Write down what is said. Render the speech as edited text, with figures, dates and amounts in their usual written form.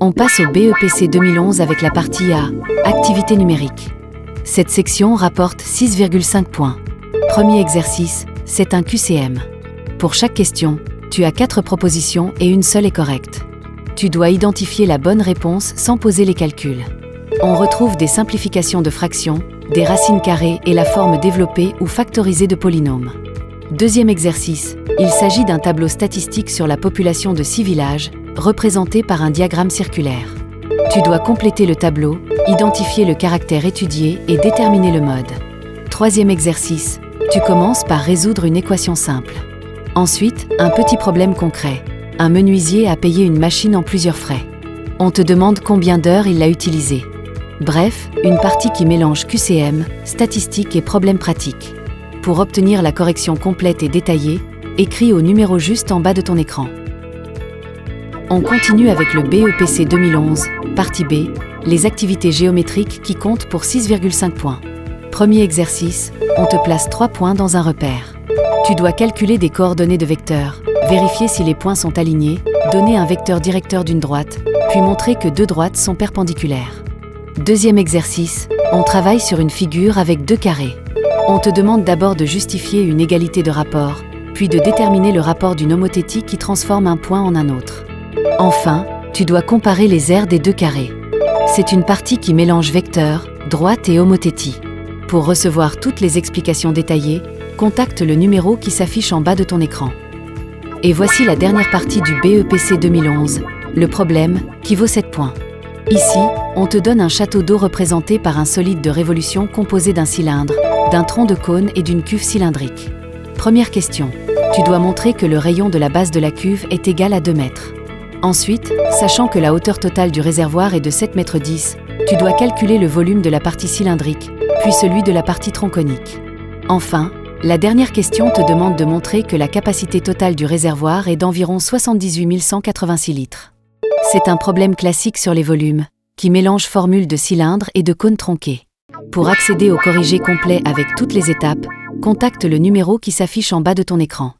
On passe au BEPC 2011 avec la partie A, activité numérique. Cette section rapporte 6,5 points. Premier exercice, c'est un QCM. Pour chaque question, tu as 4 propositions et une seule est correcte. Tu dois identifier la bonne réponse sans poser les calculs. On retrouve des simplifications de fractions, des racines carrées et la forme développée ou factorisée de polynômes. Deuxième exercice, il s'agit d'un tableau statistique sur la population de 6 villages, représenté par un diagramme circulaire. Tu dois compléter le tableau, identifier le caractère étudié et déterminer le mode. Troisième exercice, tu commences par résoudre une équation simple. Ensuite, un petit problème concret. Un menuisier a payé une machine en plusieurs frais. On te demande combien d'heures il l'a utilisée. Bref, une partie qui mélange QCM, statistiques et problèmes pratiques. Pour obtenir la correction complète et détaillée, écris au numéro juste en bas de ton écran. On continue avec le BEPC 2011, partie B, les activités géométriques qui comptent pour 6,5 points. Premier exercice, on te place 3 points dans un repère. Tu dois calculer des coordonnées de vecteurs, vérifier si les points sont alignés, donner un vecteur directeur d'une droite, puis montrer que 2 droites sont perpendiculaires. Deuxième exercice, on travaille sur une figure avec 2 carrés. On te demande d'abord de justifier une égalité de rapport, puis de déterminer le rapport d'une homothétie qui transforme un point en un autre. Enfin, tu dois comparer les aires des 2 carrés. C'est une partie qui mélange vecteurs, droite et homothétie. Pour recevoir toutes les explications détaillées, contacte le numéro qui s'affiche en bas de ton écran. Et voici la dernière partie du BEPC 2011, le problème, qui vaut 7 points. Ici, on te donne un château d'eau représenté par un solide de révolution composé d'un cylindre, d'un tronc de cône et d'une cuve cylindrique. Première question. Tu dois montrer que le rayon de la base de la cuve est égal à 2 mètres. Ensuite, sachant que la hauteur totale du réservoir est de 7,10 mètres, tu dois calculer le volume de la partie cylindrique, puis celui de la partie tronconique. Enfin, la dernière question te demande de montrer que la capacité totale du réservoir est d'environ 78 186 litres. C'est un problème classique sur les volumes, qui mélange formules de cylindres et de cônes tronqués. Pour accéder au corrigé complet avec toutes les étapes, contacte le numéro qui s'affiche en bas de ton écran.